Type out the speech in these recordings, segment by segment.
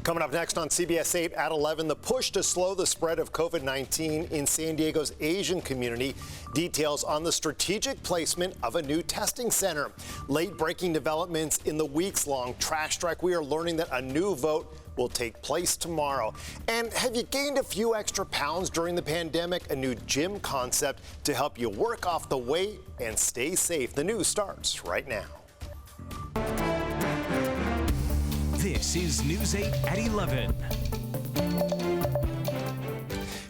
Coming up next on CBS 8 at 11, the push to slow the spread of COVID-19 in San Diego's Asian community. Details on the strategic placement of a new testing center. Late-breaking developments in the weeks-long trash strike. We are learning that a new vote will take place tomorrow. And have you gained a few extra pounds during the pandemic? A new gym concept to help you work off the weight and stay safe. The news starts right now. This is News 8 at 11.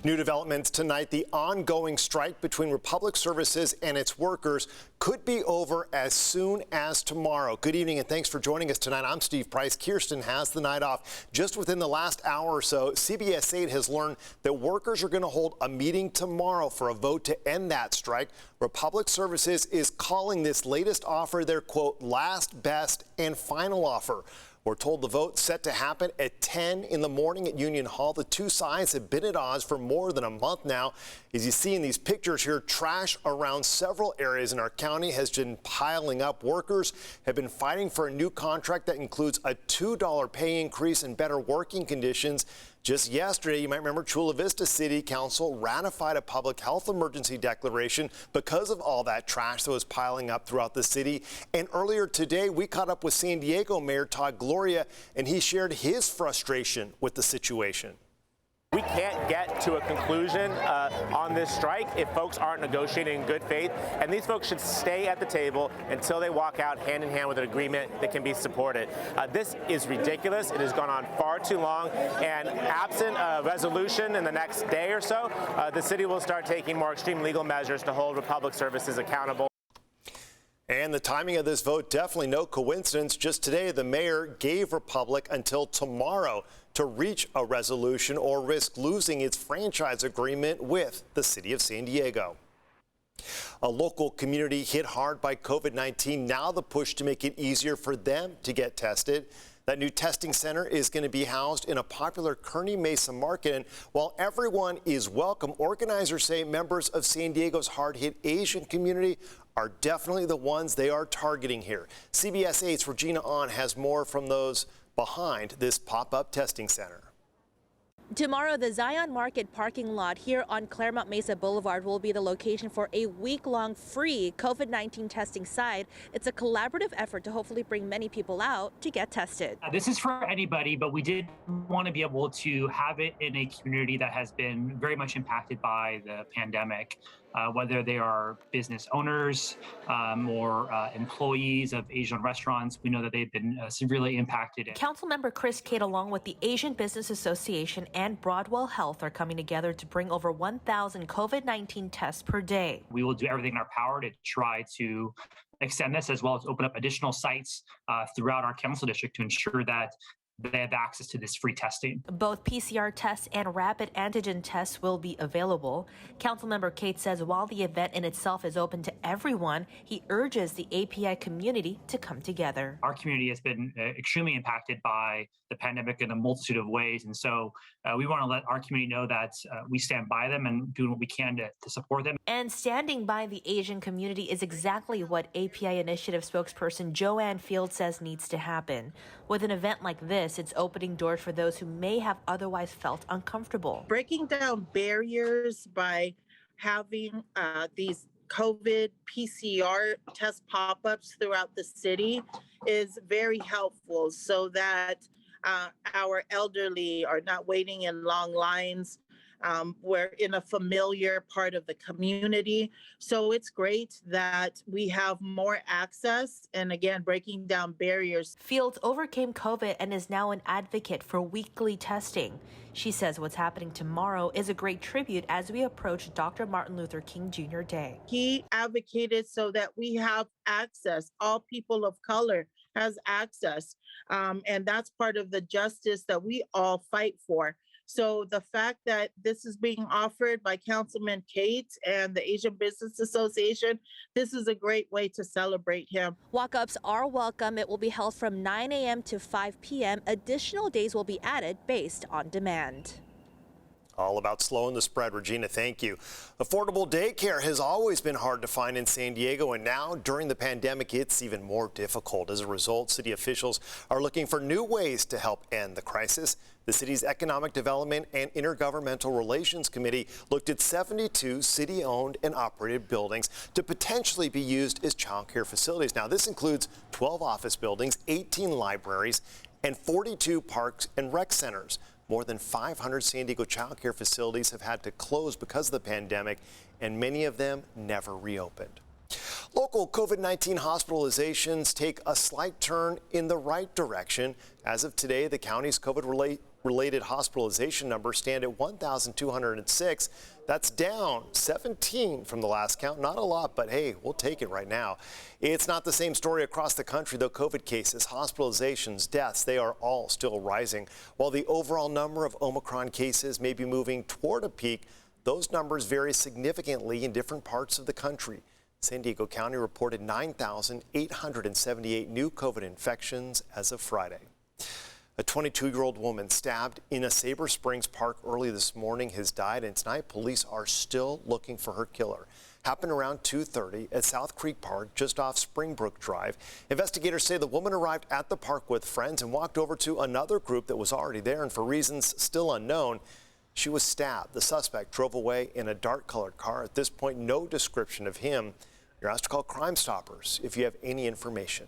New developments tonight. The ongoing strike between Republic Services and its workers could be over as soon as tomorrow. Good evening and thanks for joining us tonight. I'm Steve Price. Kirsten has the night off. Just within the last hour or so, CBS 8 has learned that workers are going to hold a meeting tomorrow for a vote to end that strike. Republic Services is calling this latest offer their, quote, last, best, and final offer. We're told the vote's set to happen at 10 in the morning at Union Hall. The two sides have been at odds for more than a month now. As you see in these pictures here, trash around several areas in our county has been piling up. Workers have been fighting for a new contract that includes a $2 pay increase and better working conditions. Just yesterday, you might remember, Chula Vista City Council ratified a public health emergency declaration because of all that trash that was piling up throughout the city. And earlier today, we caught up with San Diego Mayor Todd Gloria, and he shared his frustration with the situation. We can't get to a conclusion on this strike if folks aren't negotiating in good faith, and these folks should stay at the table until they walk out hand in hand with an agreement that can be supported. This is ridiculous. It has gone on far too long, and absent a resolution in the next day or so, the city will start taking more extreme legal measures to hold Republic Services accountable. And the timing of this vote, definitely no coincidence. Just today, the mayor gave Republic until tomorrow to reach a resolution or risk losing its franchise agreement with the city of San Diego. A local community hit hard by COVID-19. Now the push to make it easier for them to get tested. That new testing center is going to be housed in a popular Kearny Mesa market. And while everyone is welcome, organizers say members of San Diego's hard-hit Asian community are definitely the ones they are targeting here. CBS 8's Regina Ahn has more from those behind this pop-up testing center. Tomorrow, the Zion Market parking lot here on Claremont Mesa Boulevard will be the location for a week-long free COVID-19 testing site. It's a collaborative effort to hopefully bring many people out to get tested. This is for anybody, but we did want to be able to have it in a community that has been very much impacted by the pandemic. Whether they are business owners or employees of Asian restaurants, we know that they've been severely impacted. Councilmember Chris Cate, along with the Asian Business Association and Broadwell Health, are coming together to bring over 1,000 COVID-19 tests per day. We will do everything in our power to try to extend this, as well as open up additional sites throughout our council district to ensure that they have access to this free testing. Both PCR tests and rapid antigen tests will be available. Councilmember Cate says while the event in itself is open to everyone, he urges the API community to come together. Our community has been extremely impacted by the pandemic in a multitude of ways, and so we want to let our community know that we stand by them and doing what we can to support them. And standing by the Asian community is exactly what API Initiative spokesperson Joanne Field says needs to happen. With an event like this, it's opening doors for those who may have otherwise felt uncomfortable. Breaking down barriers by having these COVID PCR test pop-ups throughout the city is very helpful so that our elderly are not waiting in long lines. We're in a familiar part of the community. So it's great that we have more access and, again, breaking down barriers. Fields overcame COVID and is now an advocate for weekly testing. She says what's happening tomorrow is a great tribute as we approach Dr. Martin Luther King Jr. Day. He advocated so that we have access. All people of color has access. And that's part of the justice that we all fight for. So the fact that this is being offered by Councilman Cate and the Asian Business Association, this is a great way to celebrate him. Walk-ups are welcome. It will be held from 9 a.m. to 5 p.m. Additional days will be added based on demand. All about slowing the spread. Regina, thank you. Affordable daycare has always been hard to find in San Diego, and now during the pandemic, it's even more difficult. As a result, city officials are looking for new ways to help end the crisis. The city's Economic Development and Intergovernmental Relations Committee looked at 72 city-owned and operated buildings to potentially be used as child care facilities. Now, this includes 12 office buildings, 18 libraries, and 42 parks and rec centers. More than 500 San Diego child care facilities have had to close because of the pandemic, and many of them never reopened. Local COVID-19 hospitalizations take a slight turn in the right direction. As of today, the county's COVID-related hospitalization numbers stand at 1,206. That's down 17 from the last count. Not a lot, but hey, we'll take it right now. It's not the same story across the country, though. COVID cases, hospitalizations, deaths, they are all still rising. While the overall number of Omicron cases may be moving toward a peak, those numbers vary significantly in different parts of the country. San Diego County reported 9,878 new COVID infections as of Friday. A 22-year-old woman stabbed in a Sabre Springs park early this morning has died, and tonight police are still looking for her killer. Happened around 2:30 at South Creek Park, just off Springbrook Drive. Investigators say the woman arrived at the park with friends and walked over to another group that was already there, and for reasons still unknown, she was stabbed. The suspect drove away in a dark-colored car. At this point, no description of him. You're asked to call Crime Stoppers if you have any information.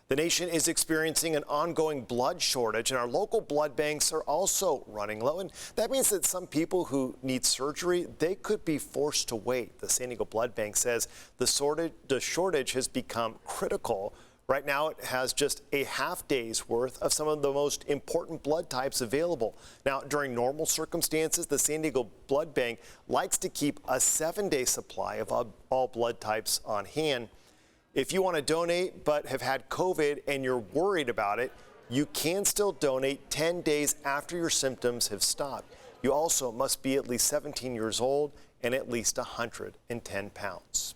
The nation is experiencing an ongoing blood shortage, and our local blood banks are also running low. And that means that some people who need surgery, they could be forced to wait. The San Diego Blood Bank says the shortage has become critical. Right now, it has just a half day's worth of some of the most important blood types available. Now, during normal circumstances, the San Diego Blood Bank likes to keep a 7-day supply of all blood types on hand. If you want to donate but have had COVID and you're worried about it, you can still donate 10 days after your symptoms have stopped. You also must be at least 17 years old and at least 110 pounds.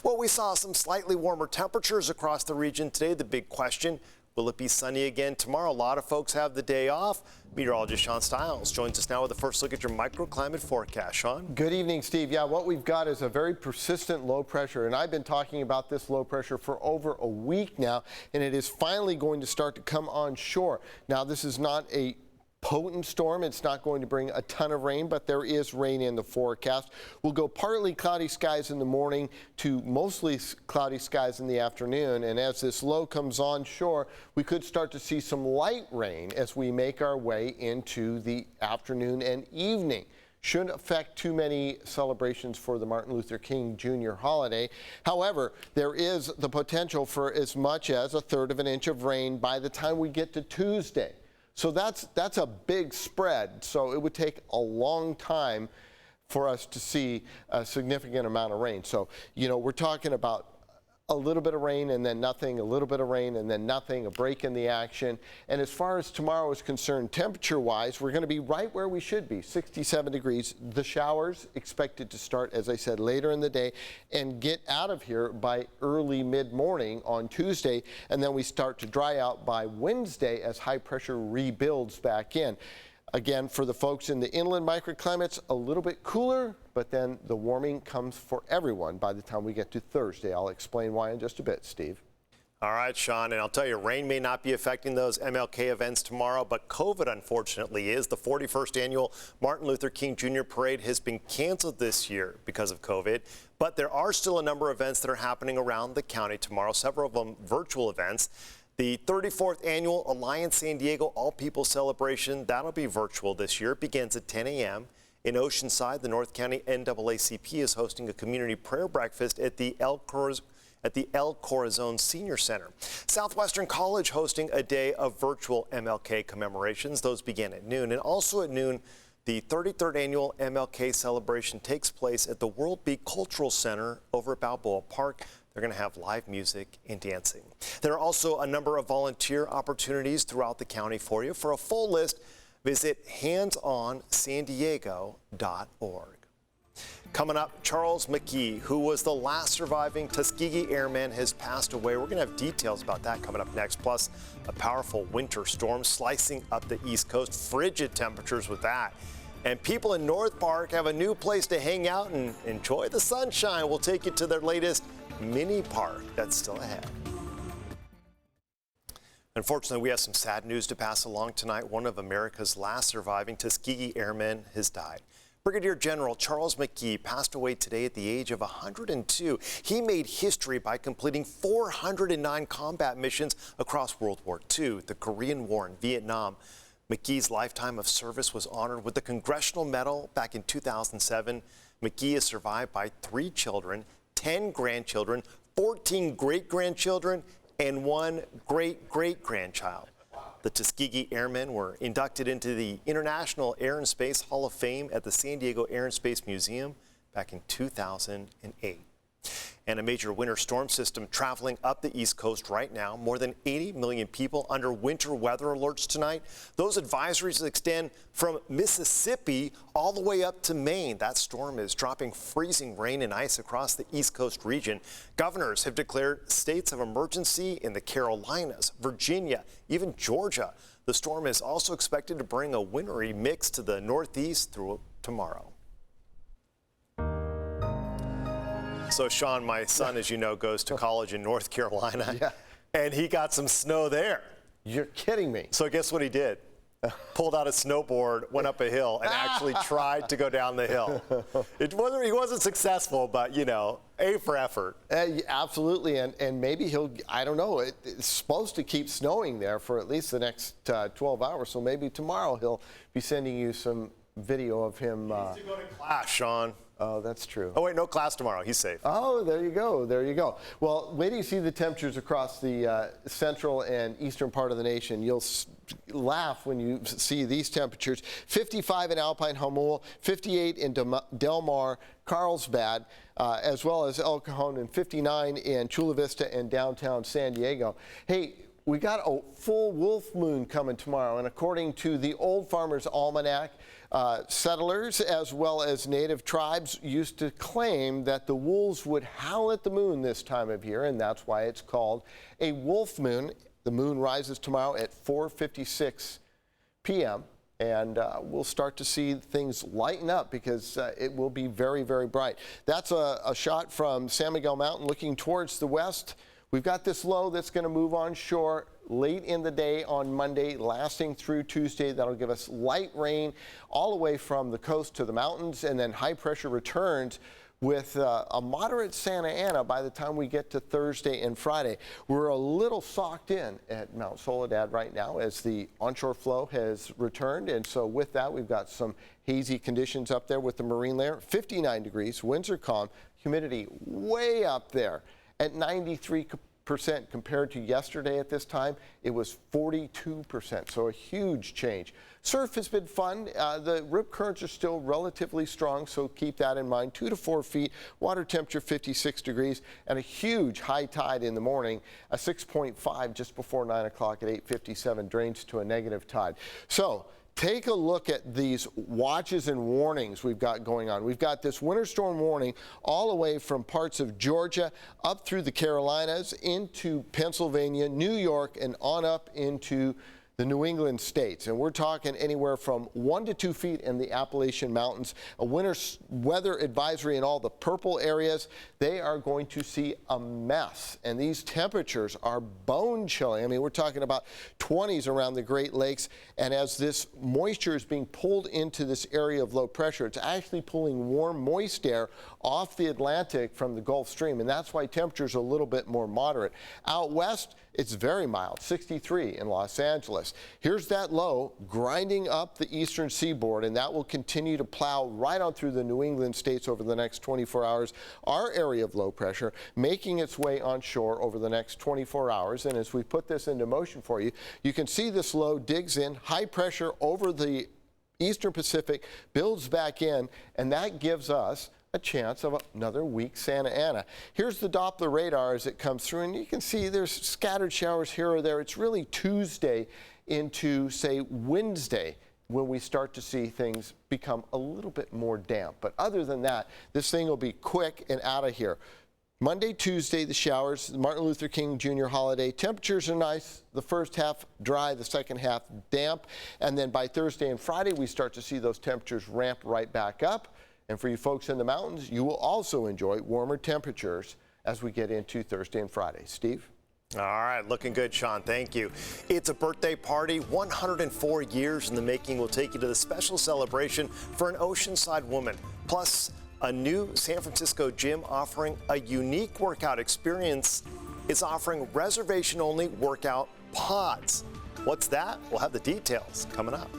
Well, we saw some slightly warmer temperatures across the region today. The big question, will it be sunny again tomorrow? A lot of folks have the day off. Meteorologist Sean Stiles joins us now with a first look at your microclimate forecast. Sean? Good evening, Steve. Yeah, what we've got is a very persistent low pressure, and I've been talking about this low pressure for over a week now, and it is finally going to start to come on shore. Now, this is not a potent storm. It's not going to bring a ton of rain, but there is rain in the forecast. We'll go partly cloudy skies in the morning to mostly cloudy skies in the afternoon. And as this low comes on shore, we could start to see some light rain as we make our way into the afternoon and evening. Shouldn't affect too many celebrations for the Martin Luther King Jr. holiday. However, there is the potential for as much as 1/3 of an inch of rain by the time we get to Tuesday. So that's a big spread. So it would take a long time for us to see a significant amount of rain. So, you know, we're talking about a little bit of rain and then nothing, a little bit of rain and then nothing, a break in the action. And as far as tomorrow is concerned, temperature-wise, we're going to be right where we should be, 67 degrees. The showers expected to start, as I said, later in the day and get out of here by early mid-morning on Tuesday. And then we start to dry out by Wednesday as high pressure rebuilds back in. Again, for the folks in the inland microclimates, a little bit cooler, but then the warming comes for everyone by the time we get to Thursday. I'll explain why in just a bit, Steve. All right, Sean, and I'll tell you, rain may not be affecting those MLK events tomorrow, but COVID, unfortunately, is. The 41st annual Martin Luther King Jr. Parade has been canceled this year because of COVID, but there are still a number of events that are happening around the county tomorrow, several of them virtual events. The 34th Annual Alliance San Diego All People Celebration, that'll be virtual this year. It begins at 10 a.m. In Oceanside, the North County NAACP is hosting a community prayer breakfast at the El Corazon Senior Center. Southwestern College hosting a day of virtual MLK commemorations. Those begin at noon. And also at noon, the 33rd Annual MLK celebration takes place at the World Beat Cultural Center over at Balboa Park. They're going to have live music and dancing. There are also a number of volunteer opportunities throughout the county for you. For a full list, visit handsonsandiego.org. Coming up, Charles McGee, who was the last surviving Tuskegee Airman, has passed away. We're going to have details about that coming up next, plus a powerful winter storm slicing up the East Coast. Frigid temperatures with that. And people in North Park have a new place to hang out and enjoy the sunshine. We'll take you to their latest mini park that's still ahead. Unfortunately, we have some sad news to pass along tonight. One of America's last surviving Tuskegee Airmen has died. Brigadier General Charles McGee passed away today at the age of 102. He made history by completing 409 combat missions across World War II, the Korean War, and Vietnam. McGee's lifetime of service was honored with the Congressional Medal back in 2007. McGee is survived by 3 children, 10 grandchildren, 14 great-grandchildren, and 1 great-great-grandchild. The Tuskegee Airmen were inducted into the International Air and Space Hall of Fame at the San Diego Air and Space Museum back in 2008. And a major winter storm system traveling up the East Coast right now. More than 80 million people under winter weather alerts tonight. Those advisories extend from Mississippi all the way up to Maine. That storm is dropping freezing rain and ice across the East Coast region. Governors have declared states of emergency in the Carolinas, Virginia, even Georgia. The storm is also expected to bring a wintry mix to the Northeast through tomorrow. So, Sean, my son, as you know, goes to college in North Carolina, Yeah. and he got some snow there. You're kidding me. So guess what he did? Pulled out a snowboard, went up a hill, and actually tried to go down the hill. He wasn't successful, but, you know, A for effort. Absolutely, and maybe he'll, I don't know, it's supposed to keep snowing there for at least the next 12 hours, so maybe tomorrow he'll be sending you some video of him. He needs to go to class, Sean. Oh, that's true. Oh, wait, no class tomorrow. He's safe. Oh, there you go. There you go. Well, wait till you see the temperatures across the central and eastern part of the nation. You'll laugh when you see these temperatures. 55 in Alpine Hamul, 58 in Del Mar, Carlsbad, as well as El Cajon, and 59 in Chula Vista and downtown San Diego. Hey, we got a full wolf moon coming tomorrow, and according to the Old Farmer's Almanac, settlers as well as native tribes used to claim that the wolves would howl at the moon this time of year, and that's why it's called a wolf moon. The moon rises tomorrow at 4:56 p.m. and we'll start to see things lighten up because it will be very, very bright. That's a shot from San Miguel Mountain looking towards the west. We've got this low that's going to move on shore late in the day on Monday, lasting through Tuesday. That'll give us light rain all the way from the coast to the mountains, and then high pressure returns with a moderate Santa Ana by the time we get to Thursday and Friday. We're a little socked in at Mount Soledad right now as the onshore flow has returned, and so with that we've got some hazy conditions up there with the marine layer. 59 degrees, winds are calm, humidity way up there at 93%. Compared to yesterday at this time, it was 42%, so a huge change. Surf has been fun. The rip currents are still relatively strong, so keep that in mind. 2 to 4 feet, water temperature 56 degrees, and a huge high tide in the morning, a 6.5 just before 9 o'clock at 8:57, drains to a negative tide. So take a look at these watches and warnings we've got going on. We've got this winter storm warning all the way from parts of Georgia up through the Carolinas into Pennsylvania, New York, and on up into the New England states. And we're talking anywhere from 1 to 2 feet in the Appalachian Mountains. A winter weather advisory in all the purple areas. They are going to see a mess. And these temperatures are bone chilling. I mean, we're talking about 20s around the Great Lakes. And as this moisture is being pulled into this area of low pressure, it's actually pulling warm, moist air off the Atlantic from the Gulf Stream. And that's why temperatures are a little bit more moderate. Out west, it's very mild, 63 in Los Angeles. Here's that low grinding up the eastern seaboard, and that will continue to plow right on through the New England states over the next 24 hours. Our area of low pressure making its way onshore over the next 24 hours. And as we put this into motion for you, you can see this low digs in, high pressure over the eastern Pacific, builds back in, and that gives us a chance of another weak Santa Ana. Here's the Doppler radar as it comes through, and you can see there's scattered showers here or there. It's really Tuesday into, say, Wednesday when we start to see things become a little bit more damp. But other than that, this thing will be quick and out of here. Monday, Tuesday, the showers, the Martin Luther King Jr. holiday. Temperatures are nice. The first half dry, the second half damp. And then by Thursday and Friday, we start to see those temperatures ramp right back up. And for you folks in the mountains, you will also enjoy warmer temperatures as we get into Thursday and Friday. Steve? All right, looking good, Sean. Thank you. It's a birthday party, 104 years in the making. We'll take you to the special celebration for an Oceanside woman. Plus, a new San Francisco gym offering a unique workout experience. It's offering reservation-only workout pods. What's that? We'll have the details coming up.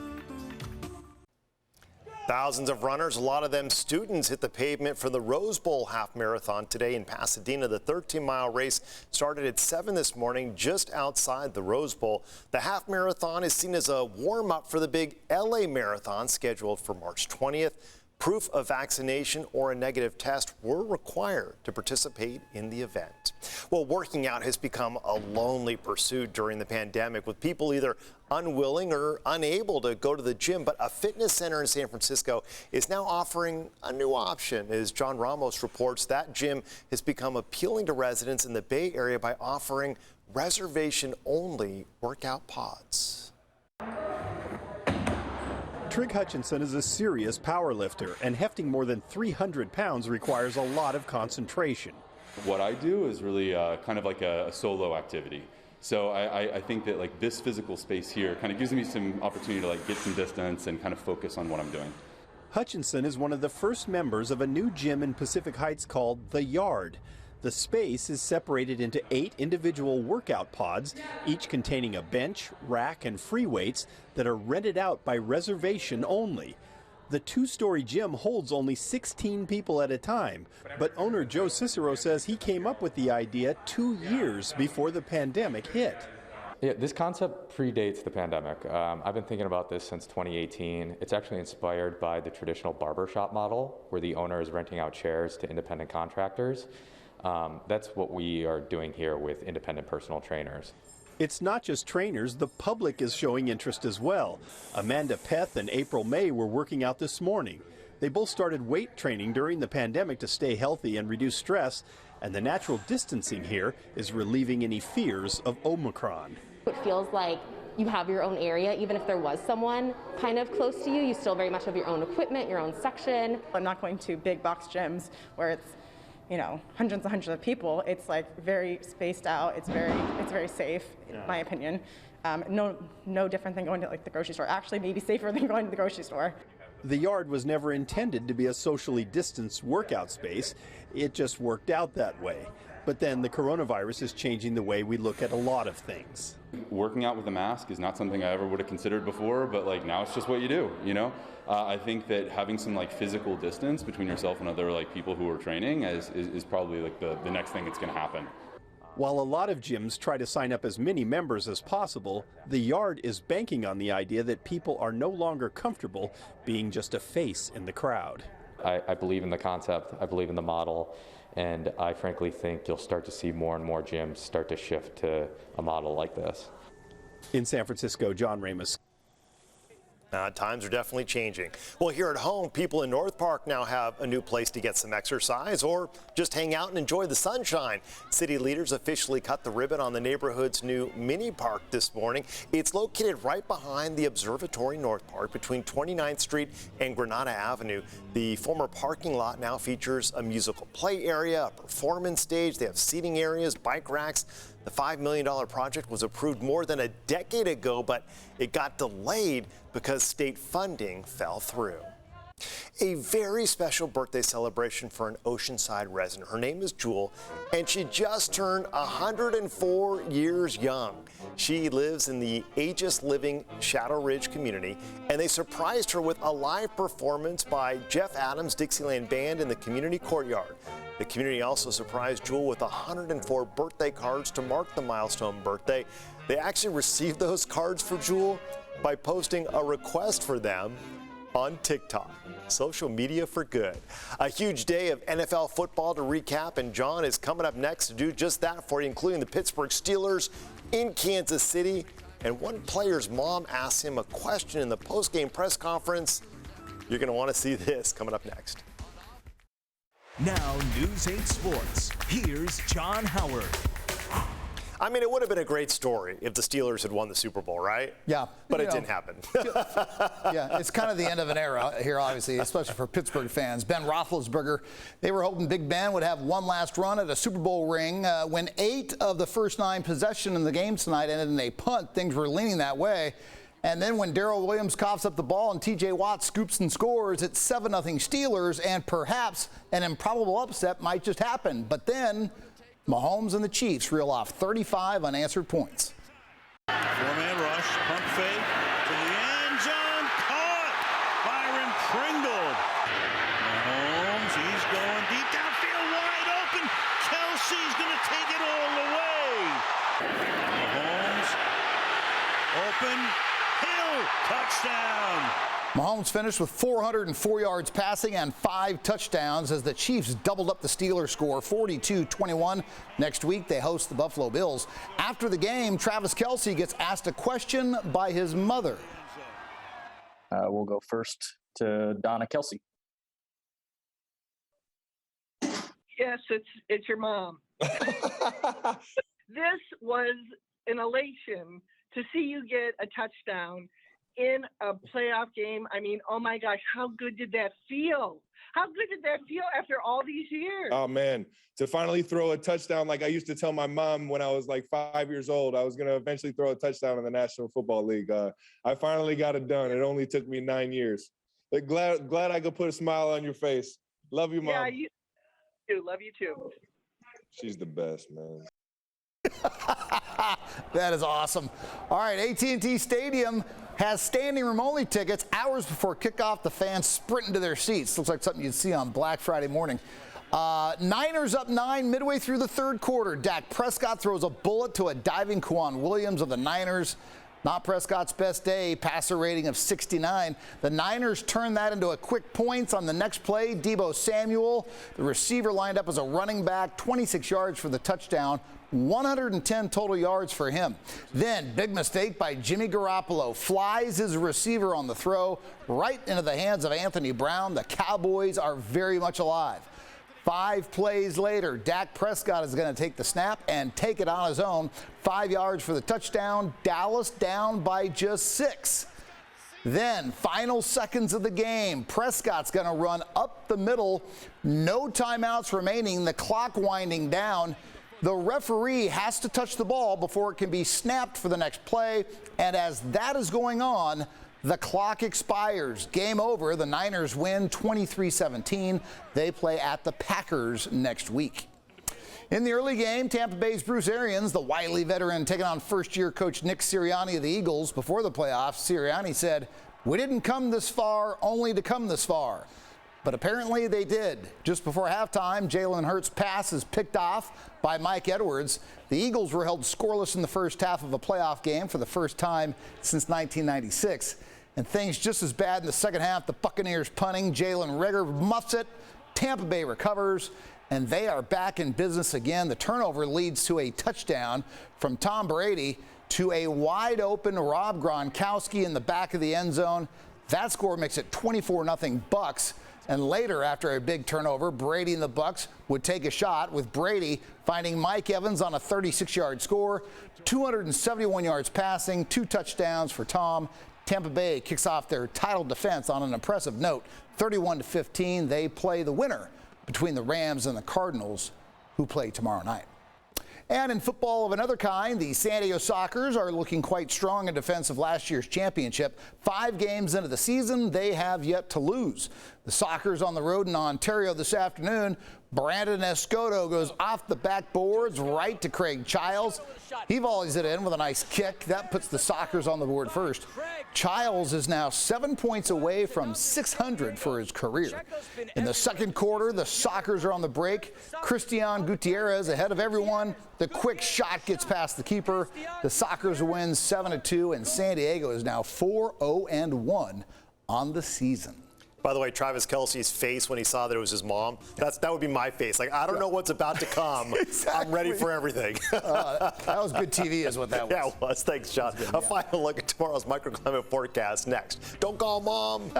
Thousands of runners, a lot of them students, hit the pavement for the Rose Bowl half marathon today in Pasadena. The 13-mile race started at 7 this morning just outside the Rose Bowl. The half marathon is seen as a warm-up for the big LA marathon scheduled for March 20th. Proof of vaccination or a negative test were required to participate in the event. Well, working out has become a lonely pursuit during the pandemic, with people either unwilling or unable to go to the gym. But a fitness center in San Francisco is now offering a new option. As John Ramos reports, that gym has become appealing to residents in the Bay Area by offering reservation-only workout pods. Trig Hutchinson is a serious power lifter, and hefting more than 300 pounds requires a lot of concentration. What I do is really kind of like a solo activity. So I think that like this physical space here kind of gives me some opportunity to like get some distance and kind of focus on what I'm doing. Hutchinson is one of the first members of a new gym in Pacific Heights called The Yard. The space is separated into 8 individual workout pods, each containing a bench, rack, and free weights that are rented out by reservation only. The 2-story gym holds only 16 people at a time, but owner Joe Cicero says he came up with the idea 2 years before the pandemic hit. Yeah, this concept predates the pandemic. I've been thinking about this since 2018. It's actually inspired by the traditional barbershop model, where the owner is renting out chairs to independent contractors. That's what we are doing here with independent personal trainers. It's not just trainers, the public is showing interest as well. Amanda Peth and April May were working out this morning. They both started weight training during the pandemic to stay healthy and reduce stress, and the natural distancing here is relieving any fears of Omicron. It feels like you have your own area. Even if there was someone kind of close to you, you still very much have your own equipment, your own section. I'm not going to big box gyms where it's, you know, hundreds and hundreds of people. It's like very spaced out. It's very safe, in my opinion. No different than going to like the grocery store. Actually, maybe safer than going to the grocery store. The Yard was never intended to be a socially distanced workout space. It just worked out that way. But then the coronavirus is changing the way we look at a lot of things. Working out with a mask is not something I ever would have considered before, but like now it's just what you do, you know? I think that having some like physical distance between yourself and other like people who are training is probably like the next thing that's going to happen. While a lot of gyms try to sign up as many members as possible, the Yard is banking on the idea that people are no longer comfortable being just a face in the crowd. I believe in the concept, I believe in the model, and I frankly think you'll start to see more and more gyms start to shift to a model like this. In San Francisco, John Ramos. Times are definitely changing. Well, here at home, people in North Park now have a new place to get some exercise or just hang out and enjoy the sunshine. City leaders officially cut the ribbon on the neighborhood's new mini park this morning. It's located right behind the Observatory North Park between 29th Street and Granada Avenue. The former parking lot now features a musical play area, a performance stage. They have seating areas, bike racks. The $5 million project was approved more than a decade ago, but it got delayed because state funding fell through. A very special birthday celebration for an Oceanside resident. Her name is Jewel, and she just turned 104 years young. She lives in the Aegis Living Shadow Ridge community, and they surprised her with a live performance by Jeff Adams Dixieland Band in the community courtyard. The community also surprised Jewel with 104 birthday cards to mark the milestone birthday. They actually received those cards for Jewel by posting a request for them on TikTok. Social media for good. A huge day of NFL football to recap, and John is coming up next to do just that for you, including the Pittsburgh Steelers in Kansas City. And one player's mom asked him a question in the post-game press conference. You're going to want to see this coming up next. Now, News 8 Sports. Here's John Howard. I mean, it would have been a great story if the Steelers had won the Super Bowl, right? Yeah. But it didn't happen. Yeah, it's kind of the end of an era here, obviously, especially for Pittsburgh fans. Ben Roethlisberger, they were hoping Big Ben would have one last run at a Super Bowl ring. When 8 of the first 9 possessions in the game tonight ended in a punt, things were leaning that way. And then when Darrell Williams coughs up the ball and T.J. Watt scoops and scores, it's 7-0 Steelers, and perhaps an improbable upset might just happen. But then Mahomes and the Chiefs reel off 35 unanswered points. Four-man rush, pump fake to the end zone, caught. Byron Pringle. Mahomes, he's going deep downfield, wide open. Kelsey's going to take it all the way. Mahomes, open, Hill, touchdown. Mahomes finished with 404 yards passing and 5 touchdowns as the Chiefs doubled up the Steelers score 42-21. Next week, they host the Buffalo Bills. After the game, Travis Kelce gets asked a question by his mother. We'll go first to Donna Kelce. Yes, it's your mom. This was an elation to see you get a touchdown in a playoff game. I mean, oh my gosh, how good did that feel? How good did that feel after all these years? Oh man, to finally throw a touchdown, like I used to tell my mom when I was like 5 years old, I was going to eventually throw a touchdown in the National Football League. I finally got it done. It only took me 9 years. But glad I could put a smile on your face. Love you, Mom. Yeah, you too. Love you too. She's the best, man. That is awesome. All right, AT&T Stadium has standing room only tickets. Hours before kickoff, the fans sprint into their seats. Looks like something you'd see on Black Friday morning. Niners up 9 midway through the third quarter. Dak Prescott throws a bullet to a diving Kwan Williams of the Niners. Not Prescott's best day, passer rating of 69. The Niners turn that into a quick points on the next play. Deebo Samuel, the receiver, lined up as a running back, 26 yards for the touchdown, 110 total yards for him. Then, big mistake by Jimmy Garoppolo. Flies his receiver on the throw right into the hands of Anthony Brown. The Cowboys are very much alive. 5 plays later, Dak Prescott is going to take the snap and take it on his own. 5 yards for the touchdown. Dallas down by just 6. Then, final seconds of the game, Prescott's going to run up the middle. No timeouts remaining. The clock winding down. The referee has to touch the ball before it can be snapped for the next play. And as that is going on, the clock expires. Game over. The Niners win 23-17. They play at the Packers next week. In the early game, Tampa Bay's Bruce Arians, the wily veteran, taking on first-year coach Nick Sirianni of the Eagles. Before the playoffs, Sirianni said, "We didn't come this far only to come this far." But apparently they did. Just before halftime, Jalen Hurts' pass is picked off by Mike Edwards. The Eagles were held scoreless in the first half of a playoff game for the first time since 1996. And things just as bad in the second half. The Buccaneers punting. Jalen Reagor muffs it. Tampa Bay recovers, and they are back in business again. The turnover leads to a touchdown from Tom Brady to a wide-open Rob Gronkowski in the back of the end zone. That score makes it 24-0 Bucs. And later, after a big turnover, Brady and the Bucs would take a shot, with Brady finding Mike Evans on a 36-yard score, 271 yards passing, 2 touchdowns for Tom. Tampa Bay kicks off their title defense on an impressive note, 31-15. They play the winner between the Rams and the Cardinals, who play tomorrow night. And in football of another kind, the San Diego Sockers are looking quite strong in defense of last year's championship. 5 games into the season, they have yet to lose. The Sockers on the road in Ontario this afternoon. Brandon Escoto goes off the backboards right to Craig Childs. He volleys it in with a nice kick. That puts the Sockers on the board first. Childs is now 7 points away from 600 for his career. In the second quarter, the Sockers are on the break. Christian Gutierrez ahead of everyone. The quick shot gets past the keeper. The Sockers win 7-2, and San Diego is now 4-0-1 on the season. By the way, Travis Kelce's face when he saw that it was his mom, that would be my face. Like, I don't know what's about to come. Exactly. I'm ready for everything. That was good TV is what that was. Yeah, it was. Thanks, John. A final look at tomorrow's microclimate forecast next. Don't call Mom.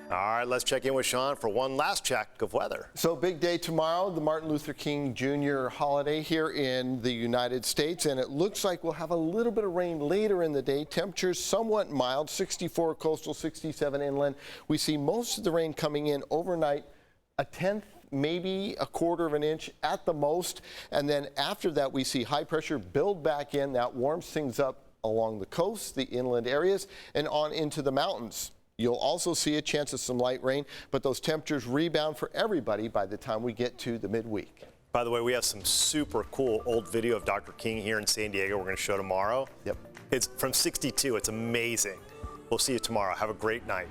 All right, let's check in with Sean for one last check of weather. So big day tomorrow, the Martin Luther King Jr. holiday here in the United States, and it looks like we'll have a little bit of rain later in the day. Temperatures somewhat mild, 64 coastal, 67 inland. We see most of the rain coming in overnight, a tenth, maybe a quarter of an inch at the most, and then after that we see high pressure build back in. That warms things up along the coast, the inland areas, and on into the mountains. You'll also see a chance of some light rain, but those temperatures rebound for everybody by the time we get to the midweek. By the way, we have some super cool old video of Dr. King here in San Diego we're going to show tomorrow. Yep. It's from '62. It's amazing. We'll see you tomorrow. Have a great night.